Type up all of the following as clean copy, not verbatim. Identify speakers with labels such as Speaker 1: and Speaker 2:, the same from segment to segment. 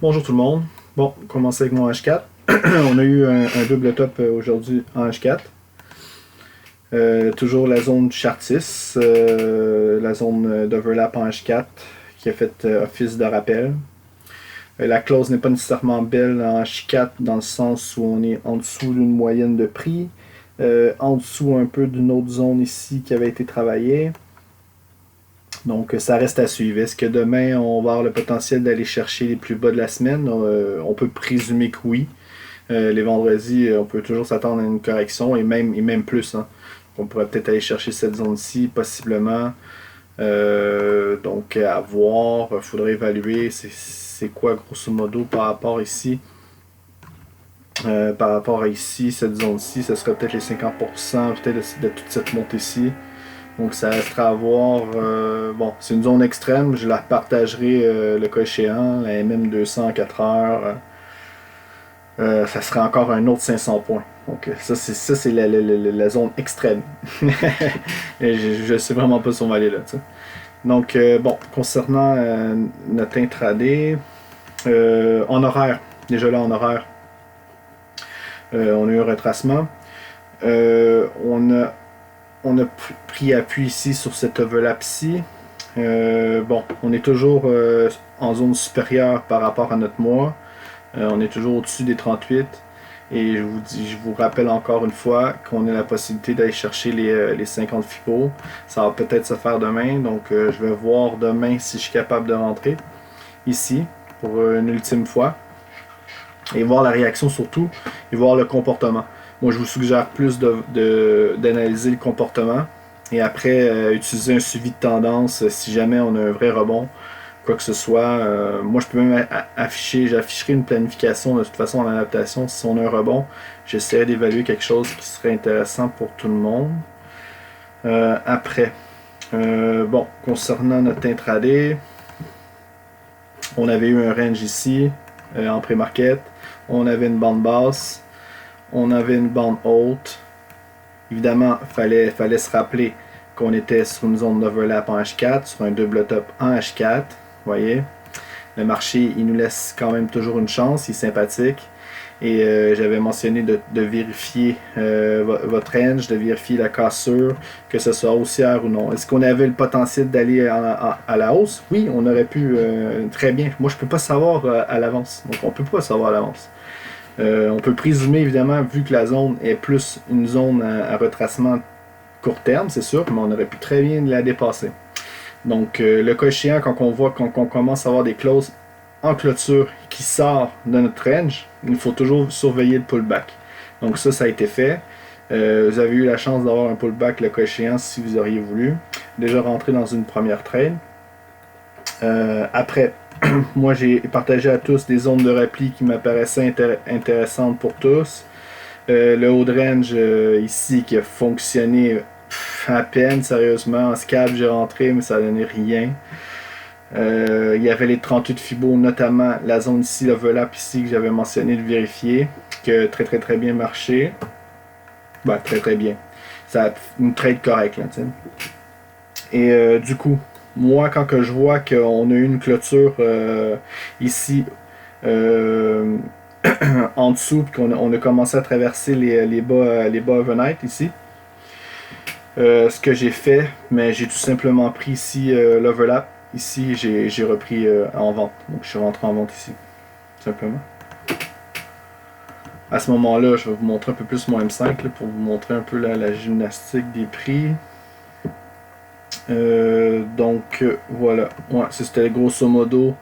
Speaker 1: Bonjour tout le monde. Bon, on commence avec mon H4. On a eu un double top aujourd'hui en H4. Toujours la zone Chartis, la zone d'overlap en H4 qui a fait office de rappel. La clause n'est pas nécessairement belle en H4 dans le sens où on est en dessous d'une moyenne de prix, en dessous un peu d'une autre zone ici qui avait été travaillée. Donc ça reste à suivre. Est-ce que demain on va avoir le potentiel d'aller chercher les plus bas de la semaine? On peut présumer que oui. Les vendredis, on peut toujours s'attendre à une correction et même plus. Hein. On pourrait peut-être aller chercher cette zone-ci, possiblement. Donc à voir, il faudrait évaluer c'est quoi grosso modo par rapport ici. Par rapport à ici, cette zone-ci, ce serait peut-être les 50% peut-être de toute cette montée-ci. Donc ça restera à voir. Bon, c'est une zone extrême, je la partagerai le cas échéant, la MM200 à 4 heures. Ça serait encore un autre 500 points. Donc ça c'est la zone extrême. Et je sais vraiment pas si on va aller là. T'sais. Donc bon, concernant notre intraday, en horaire, déjà là en horaire, on a eu un retracement. On a pris appui ici sur cet overlap-ci. Bon, on est toujours en zone supérieure par rapport à notre mois. On est toujours au-dessus des 38. Et je vous rappelle encore une fois qu'on a la possibilité d'aller chercher les 50 FIBO. Ça va peut-être se faire demain. Donc je vais voir demain si je suis capable de rentrer ici pour une ultime fois. Et voir la réaction surtout. Et voir le comportement. Moi, je vous suggère plus d'analyser le comportement et après utiliser un suivi de tendance si jamais on a un vrai rebond, quoi que ce soit. Moi, je peux même j'afficherai une planification de toute façon en adaptation. Si on a un rebond, j'essaierai d'évaluer quelque chose qui serait intéressant pour tout le monde. Après, bon, concernant notre intraday, on avait eu un range ici en pré-market. On avait une bande basse. On avait une bande haute. Évidemment, il fallait se rappeler qu'on était sur une zone d'overlap en H4, sur un double top en H4. Vous voyez, le marché, il nous laisse quand même toujours une chance, il est sympathique. Et j'avais mentionné de vérifier votre range, de vérifier la cassure, que ce soit haussière ou non. Est-ce qu'on avait le potentiel d'aller à la hausse? Oui, on aurait pu très bien. Moi, je ne peux pas savoir à l'avance. Donc, on ne peut pas savoir à l'avance. On peut présumer évidemment, vu que la zone est plus une zone à retracement court terme, c'est sûr, mais on aurait pu très bien la dépasser. Donc le cas échéant, quand on commence à avoir des clauses en clôture qui sortent de notre range, il faut toujours surveiller le pullback. Donc ça a été fait. Vous avez eu la chance d'avoir un pullback le cas échéant si vous auriez voulu. Déjà rentré dans une première trade. Après, moi j'ai partagé à tous des zones de repli qui m'apparaissaient intéressantes pour tous. Le haut de range ici qui a fonctionné à peine, sérieusement. En scalp, j'ai rentré, mais ça a donné rien. Il y avait les 38 Fibo, notamment la zone ici, l'overlap ici que j'avais mentionné de vérifier, qui a très bien marché. Ben, très bien. Ça a une trade correcte, là, t'sais. Et du coup, moi, quand que je vois qu'on a eu une clôture ici en dessous, puis qu'on a commencé à traverser les bas overnight ici, ce que j'ai fait, mais j'ai tout simplement pris ici l'overlap. Ici, j'ai repris en vente. Donc, je suis rentré en vente ici, simplement. À ce moment-là, je vais vous montrer un peu plus mon M5 là, pour vous montrer un peu la gymnastique des prix. Donc voilà, ouais, c'était grosso modo.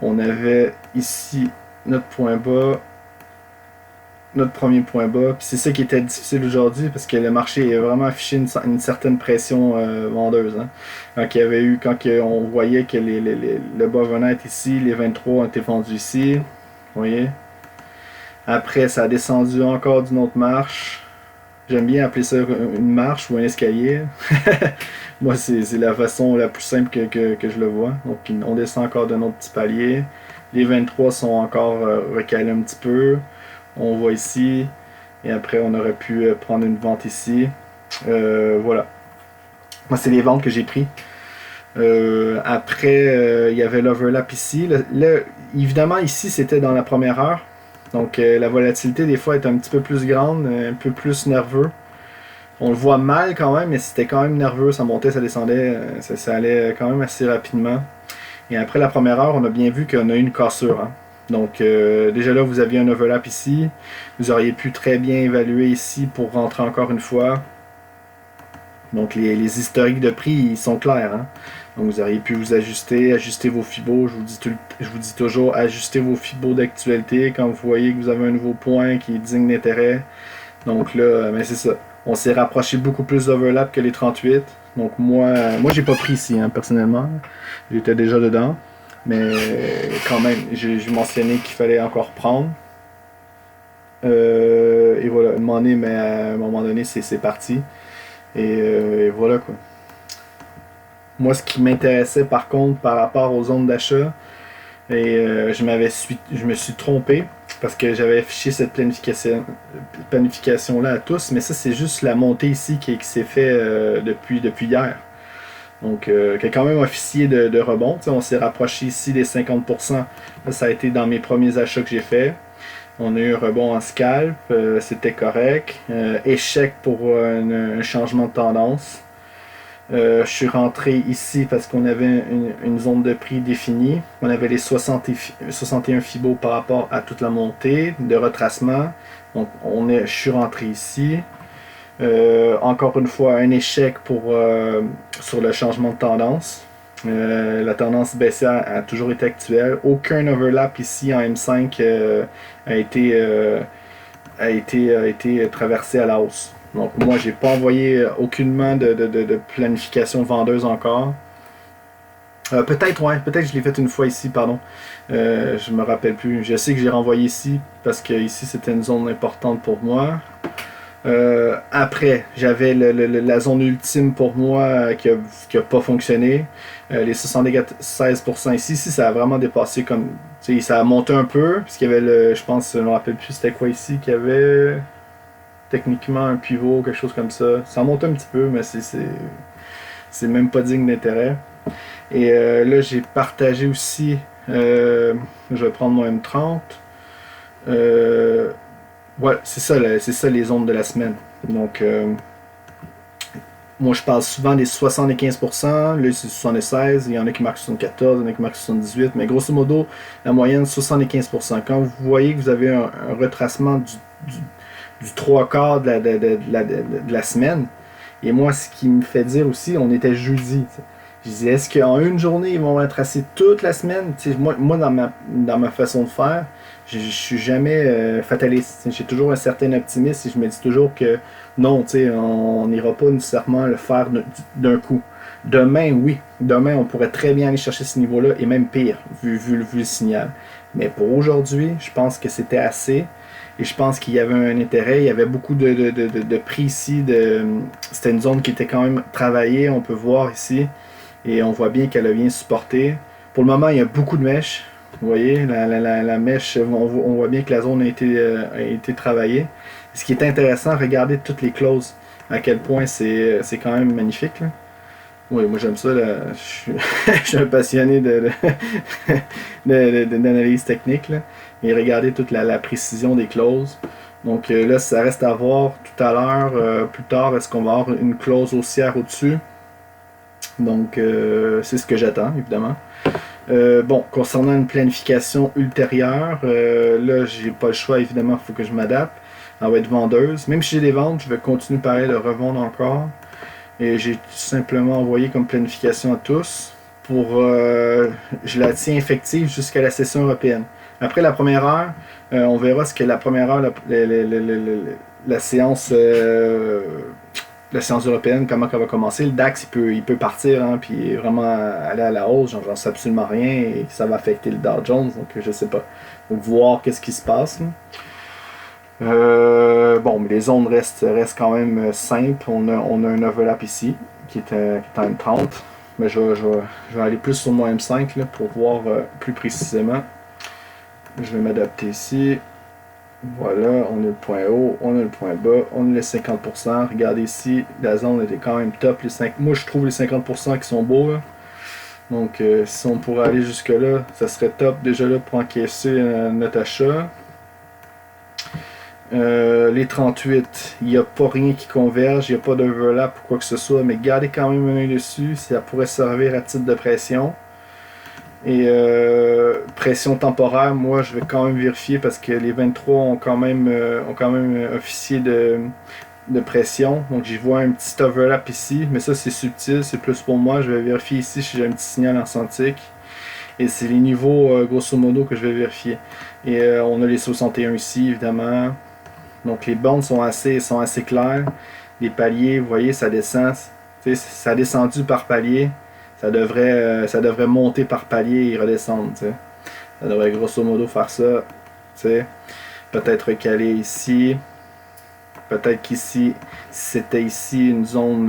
Speaker 1: On avait ici notre point bas, notre premier point bas. Puis c'est ça qui était difficile aujourd'hui parce que le marché a vraiment affiché une certaine pression vendeuse. Hein. Quand on voyait que le bas venait ici, les 23 ont été vendus ici. Vous voyez. Après, ça a descendu encore d'une autre marche. J'aime bien appeler ça une marche ou un escalier. Moi, c'est la façon la plus simple que je le vois. Donc, on descend encore d'un autre petit palier. Les 23 sont encore recalés un petit peu. On voit ici. Et après, on aurait pu prendre une vente ici. Voilà. Moi, c'est les ventes que j'ai pris. Après, il y avait l'overlap ici. Évidemment, ici, c'était dans la première heure. Donc, la volatilité, des fois, est un petit peu plus grande, un peu plus nerveux. On le voit mal quand même, mais c'était quand même nerveux. Ça montait, ça descendait. Ça allait quand même assez rapidement. Et après la première heure, on a bien vu qu'on a eu une cassure. Hein. Donc, déjà là, vous aviez un overlap ici. Vous auriez pu très bien évaluer ici pour rentrer encore une fois. Donc, les historiques de prix, ils sont clairs. Hein. Donc, vous auriez pu vous ajuster vos fibos. Je vous dis toujours, ajuster vos fibos d'actualité quand vous voyez que vous avez un nouveau point qui est digne d'intérêt. Donc là, c'est ça. On s'est rapproché beaucoup plus d'overlap que les 38. Donc moi j'ai pas pris ici, hein, personnellement. J'étais déjà dedans. Mais quand même, j'ai mentionné qu'il fallait encore prendre. Et voilà, demander, mais à un moment donné, c'est parti. Et voilà quoi. Moi, ce qui m'intéressait par contre par rapport aux zones d'achat, et je me suis trompé parce que j'avais affiché cette planification là à tous, mais ça c'est juste la montée ici qui s'est fait depuis hier. Donc, qui est quand même officier de rebond. T'sais, on s'est rapproché ici des 50%. Là, ça a été dans mes premiers achats que j'ai fait. On a eu un rebond en scalp, c'était correct. Échec pour un changement de tendance. Je suis rentré ici parce qu'on avait une zone de prix définie. On avait les 61 fibos par rapport à toute la montée de retracement. Donc je suis rentré ici. Encore une fois, un échec sur le changement de tendance. La tendance baissière a toujours été actuelle. Aucun overlap ici en M5 a été traversé à la hausse. Donc moi, j'ai pas envoyé aucunement de planification vendeuse encore. Peut-être que je l'ai fait une fois ici, pardon. Je me rappelle plus. Je sais que j'ai renvoyé ici parce que ici c'était une zone importante pour moi. Après, j'avais la zone ultime pour moi qui a pas fonctionné. Les 76% ici, ça a vraiment dépassé comme. Ça a monté un peu, parce qu'il y avait je pense, je me rappelle plus c'était quoi ici, qu'il y avait techniquement un pivot, quelque chose comme ça. Ça monte un petit peu, mais c'est même pas digne d'intérêt. Et là, j'ai partagé aussi, je vais prendre mon M30. Ouais, c'est ça les ondes de la semaine. Donc, moi je parle souvent des 75%, là c'est 76%, il y en a qui marquent 74%, il y en a qui marquent 78%, mais grosso modo, la moyenne 75%. Quand vous voyez que vous avez un retracement du 3/4 de la semaine, et moi ce qui me fait dire aussi, on était jeudi. T'sais. Je disais, est-ce qu'en une journée, ils vont retracer toute la semaine? Moi dans ma façon de faire, je suis jamais fataliste. J'ai toujours un certain optimisme et je me dis toujours que non, on n'ira pas nécessairement le faire d'un coup. Demain, oui. Demain, on pourrait très bien aller chercher ce niveau-là et même pire, vu le signal. Mais pour aujourd'hui, je pense que c'était assez. Et je pense qu'il y avait un intérêt. Il y avait beaucoup de prix ici. C'était une zone qui était quand même travaillée, on peut voir ici. Et on voit bien qu'elle a bien supporté. Pour le moment, il y a beaucoup de mèches. Vous voyez, la mèche, on voit bien que la zone a été travaillée. Ce qui est intéressant, regardez toutes les clauses. À quel point c'est quand même magnifique. Là. Oui, moi j'aime ça. Là. Je suis un passionné d'analyse technique. Là. Et regardez toute la précision des clauses. Donc là, ça reste à voir tout à l'heure. Plus tard, est-ce qu'on va avoir une clause haussière au-dessus? Donc, c'est ce que j'attends, évidemment. Bon, concernant une planification ultérieure, là, j'ai pas le choix, évidemment, il faut que je m'adapte. Elle va être vendeuse. Même si j'ai des ventes, je vais continuer pareil de revendre encore. Et j'ai tout simplement envoyé comme planification à tous je la tiens effective jusqu'à la session européenne. Après la première heure, on verra ce que la première heure, la séance européenne, comment elle va commencer. Le DAX, il peut partir, hein, puis vraiment aller à la hausse. J'en sais absolument rien et ça va affecter le Dow Jones, donc je sais pas. Donc, voir qu'est-ce qui se passe. Bon, mais les zones restent quand même simples. On a un overlap ici, qui est en M30. Mais je vais aller plus sur mon M5 là, pour voir plus précisément. Je vais m'adapter ici. Voilà, on a le point haut, on a le point bas, on a les 50%. Regardez ici, la zone était quand même top. Moi, je trouve les 50% qui sont beaux. Là. Donc si on pourrait aller jusque là, ça serait top déjà là pour encaisser notre achat. Les 38, il n'y a pas rien qui converge, il n'y a pas d'overlap ou quoi que ce soit, mais gardez quand même un œil dessus, ça pourrait servir à titre de pression. Et pression temporaire, moi je vais quand même vérifier parce que les 23 ont quand même officié de pression. Donc j'y vois un petit overlap ici, mais ça c'est subtil, c'est plus pour moi. Je vais vérifier ici si j'ai un petit signal en centrique. Et c'est les niveaux grosso modo que je vais vérifier. Et on a les 61 ici évidemment. Donc les bandes sont assez claires. Les paliers, vous voyez, ça descend. Ça a descendu par palier. Ça devrait monter par palier et redescendre. T'sais. Ça devrait grosso modo faire ça. Peut-être recaler ici. Peut-être qu'ici, si c'était ici une zone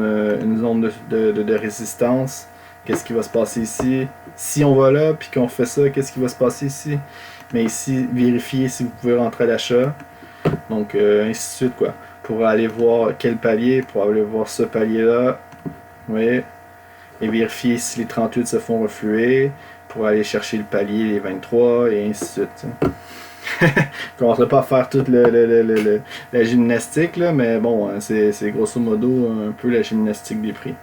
Speaker 1: de résistance, qu'est-ce qui va se passer ici? Si on va là, puis qu'on fait ça, qu'est-ce qui va se passer ici? Mais ici, vérifiez si vous pouvez rentrer à l'achat. Donc, ainsi de suite, quoi. Pour aller voir quel palier, pour aller voir ce palier-là. Vous voyez? Et vérifier si les 38 se font refluer. Pour aller chercher le palier, les 23, et ainsi de suite. Je ne commencerai pas à faire toute la gymnastique, là, mais bon, c'est grosso modo un peu la gymnastique des prix.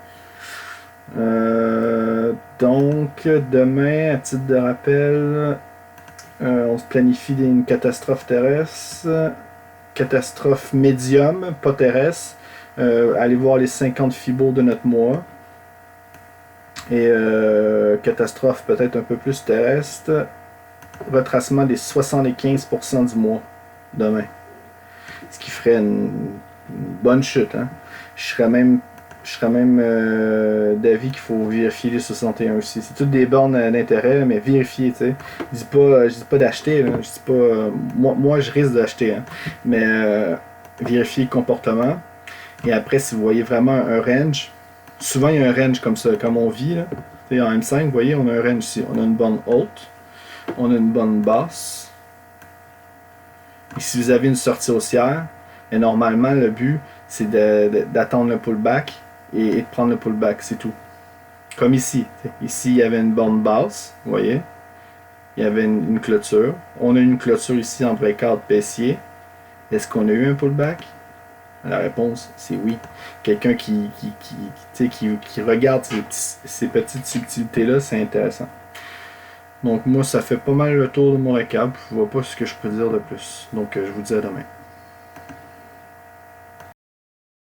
Speaker 1: Donc, demain, à titre de rappel, on se planifie une catastrophe terrestre. Catastrophe médium, pas terrestre. Allez voir les 50 fibos de notre mois. Et catastrophe peut-être un peu plus terrestre. Retracement des 75% du mois demain. Ce qui ferait une bonne chute. Hein? Je serais même d'avis qu'il faut vérifier les 61 aussi. C'est toutes des bornes d'intérêt, mais vérifier, tu sais. Je dis pas d'acheter, je dis pas. Moi je risque d'acheter, hein. Mais vérifier le comportement. Et après, si vous voyez vraiment un range, souvent il y a un range comme ça, comme on vit, là. En M5, vous voyez, on a un range ici. On a une borne haute, on a une borne basse. Et si vous avez une sortie haussière, et normalement le but c'est d'attendre le pullback et de prendre le pullback, c'est tout. Comme ici. Ici, il y avait une borne basse, vous voyez. Il y avait une clôture. On a une clôture ici en breakout baissier. Est-ce qu'on a eu un pullback? La réponse, c'est oui. Quelqu'un qui regarde ces petites subtilités-là, c'est intéressant. Donc moi, ça fait pas mal le tour de mon récap. Je vois pas ce que je peux dire de plus. Donc je vous dis à demain.